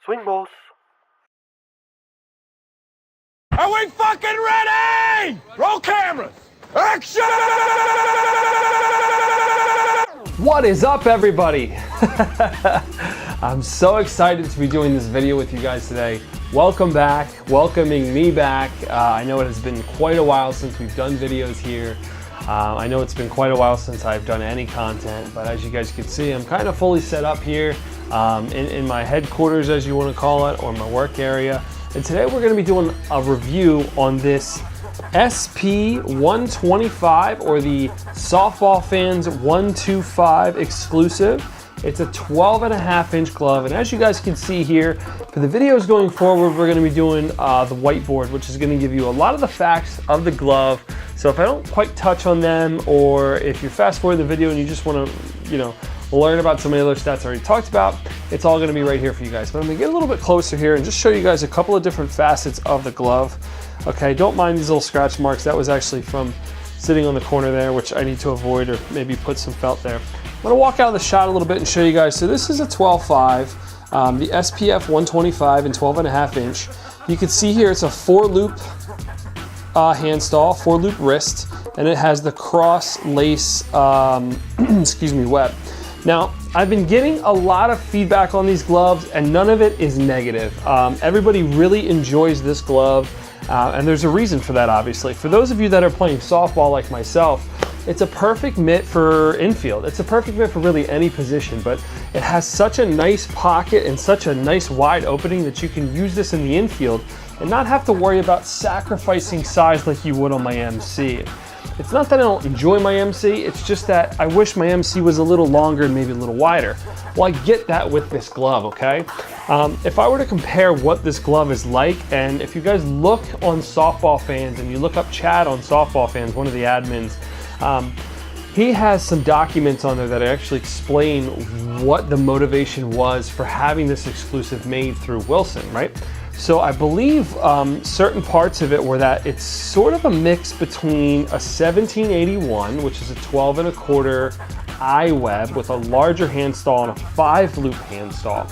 Swing, boss. Are we fucking ready? Roll cameras. Action! What is up, everybody? I'm so excited to be doing this video with you guys today. Welcome back, welcoming me back. I know it has been quite a while since we've done videos here. I know it's been quite a while since I've done any content, but as you guys can see, I'm kind of fully set up here in my headquarters, as you want to call it, or my work area. And today we're going to be doing a review on this SP125, or the Softball Fans 125 exclusive. It's a 12.5 inch glove, and as you guys can see here, for the videos going forward, we're going to be doing the whiteboard, which is going to give you a lot of the facts of the glove. So if I don't quite touch on them, or if you're fast forwarding the video and you just want to, learn about some of the other stats I already talked about, it's all going to be right here for you guys. But I'm going to get a little bit closer here and just show you guys a couple of different facets of the glove. Okay, don't mind these little scratch marks. That was actually from sitting on the corner there, which I need to avoid, or maybe put some felt there. I'm going to walk out of the shot a little bit and show you guys. So this is a 12.5, the SPF 125 and 12.5 inch. You can see here it's a 4-loop hand stall, 4-loop wrist, and it has the cross lace, web. Now, I've been getting a lot of feedback on these gloves, and none of it is negative. Everybody really enjoys this glove, and there's a reason for that, obviously. For those of you that are playing softball like myself, it's a perfect mitt for infield. It's a perfect mitt for really any position, but it has such a nice pocket and such a nice wide opening that you can use this in the infield and not have to worry about sacrificing size like you would on my MC. It's not that I don't enjoy my MC, it's just that I wish my MC was a little longer and maybe a little wider. Well, I get that with this glove, okay? If I were to compare what this glove is like, and if you guys look on Softball Fans and you look up Chad on Softball Fans, one of the admins, he has some documents on there that actually explain what the motivation was for having this exclusive made through Wilson, right? So I believe certain parts of it were that it's sort of a mix between a 1781, which is a 12.25 eye web with a larger hand stall and a 5-loop hand stall,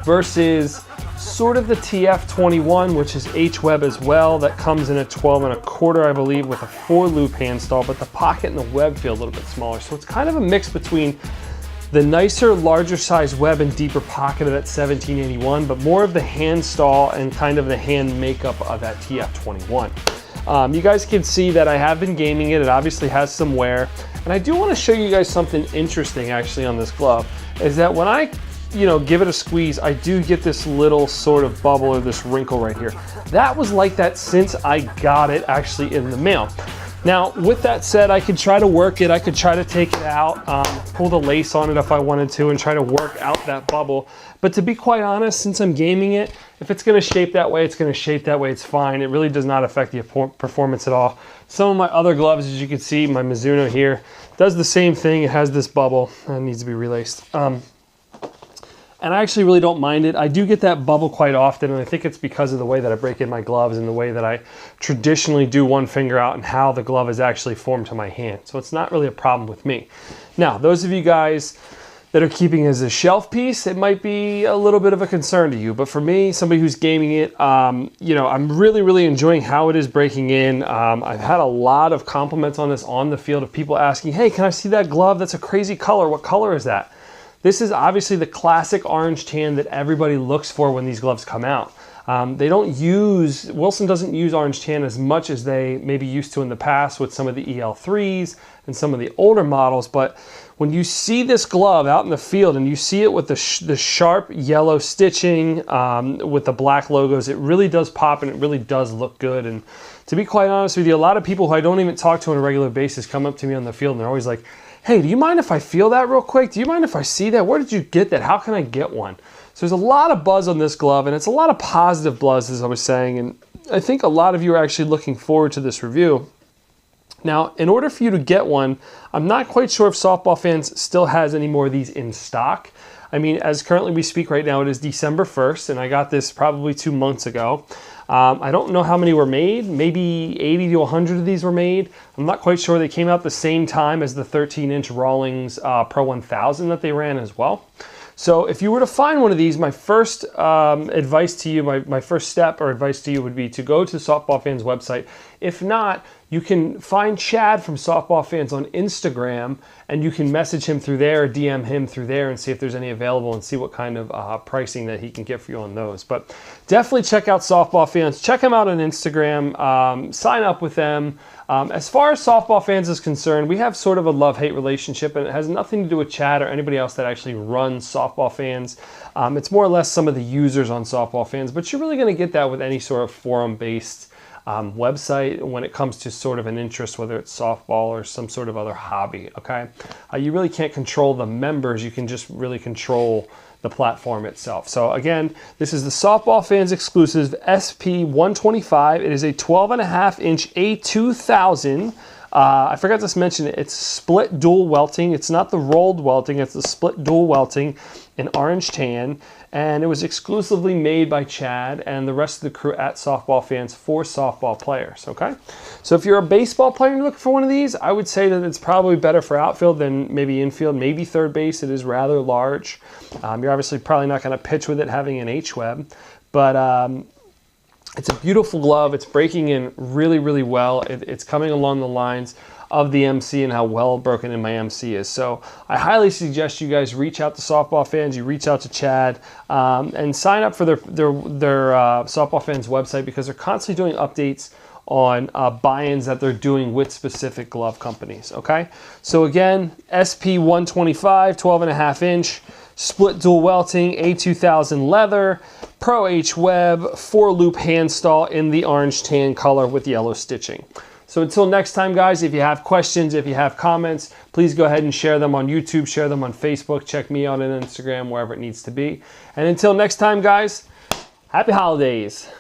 versus sort of the TF21, which is H-web as well, that comes in a 12.25, I believe, with a 4-loop hand stall, but the pocket and the web feel a little bit smaller. So it's kind of a mix between the nicer, larger size web and deeper pocket of that 1781, but more of the hand stall and kind of the hand makeup of that TF21. You guys can see that I have been gaming it. It obviously has some wear. And I do want to show you guys something interesting actually on this glove, is that when I give it a squeeze, I do get this little sort of bubble or this wrinkle right here. That was like that since I got it actually in the mail. Now, with that said, I could try to work it. I could try to take it out, pull the lace on it if I wanted to, and try to work out that bubble. But to be quite honest, since I'm gaming it, if it's going to shape that way, it's going to shape that way. It's fine. It really does not affect the performance at all. Some of my other gloves, as you can see, my Mizuno here, does the same thing. It has this bubble and it needs to be relaced. And I actually really don't mind it. I do get that bubble quite often, and I think it's because of the way that I break in my gloves and the way that I traditionally do one finger out and how the glove is actually formed to my hand. So it's not really a problem with me. Now, those of you guys that are keeping it as a shelf piece, it might be a little bit of a concern to you. But for me, somebody who's gaming it, I'm really enjoying how it is breaking in. I've had a lot of compliments on this on the field of people asking, hey, can I see that glove? That's a crazy color. What color is that? This is obviously the classic orange tan that everybody looks for when these gloves come out. Wilson doesn't use orange tan as much as they maybe used to in the past with some of the EL3s and some of the older models, but when you see this glove out in the field and you see it with the sharp yellow stitching with the black logos, it really does pop and it really does look good. And to be quite honest with you, a lot of people who I don't even talk to on a regular basis come up to me on the field and they're always like, hey, do you mind if I feel that real quick? Do you mind if I see that? Where did you get that? How can I get one? So there's a lot of buzz on this glove, and it's a lot of positive buzz, as I was saying, and I think a lot of you are actually looking forward to this review. Now, in order for you to get one, I'm not quite sure if Softball Fans still has any more of these in stock. I mean, as currently we speak right now, it is December 1st, and I got this probably 2 months ago. I don't know how many were made. Maybe 80 to 100 of these were made. I'm not quite sure. They came out the same time as the 13-inch Rawlings Pro 1000 that they ran as well. So if you were to find one of these, my first advice to you, my first step or advice to you would be to go to Softball Fans website. If not, you can find Chad from Softball Fans on Instagram, and you can message him through there, DM him through there, and see if there's any available and see what kind of pricing that he can get for you on those. But definitely check out Softball Fans. Check him out on Instagram. Sign up with them. As far as Softball Fans is concerned, we have sort of a love-hate relationship, and it has nothing to do with Chad or anybody else that actually runs Softball Fans. It's more or less some of the users on Softball Fans, but you're really going to get that with any sort of forum-based website when it comes to sort of an interest, whether it's softball or some sort of other hobby, okay? You really can't control the members. You can just really control the platform itself. So again, this is the Softball Fans exclusive SP125. It is a 12.5-inch A2000. I forgot to mention it. It's split dual welting. It's not the rolled welting. It's the split dual welting in orange tan. And it was exclusively made by Chad and the rest of the crew at Softball Fans for softball players, okay? So if you're a baseball player and you're looking for one of these, I would say that it's probably better for outfield than maybe infield, maybe third base. It is rather large. You're obviously probably not going to pitch with it having an H-web, but it's a beautiful glove. It's breaking in really, really well. It's coming along the lines of the MC and how well broken in my MC is. So I highly suggest you guys reach out to Softball Fans. You reach out to Chad and sign up for their Softball Fans website, because they're constantly doing updates on buy-ins that they're doing with specific glove companies, okay? So again, SP125, 12.5-inch, split dual welting, A2000 leather, Pro H web, 4-loop handstall in the orange tan color with yellow stitching. So until next time, guys, if you have questions, if you have comments, please go ahead and share them on YouTube, share them on Facebook, check me out on Instagram, wherever it needs to be. And until next time, guys, happy holidays.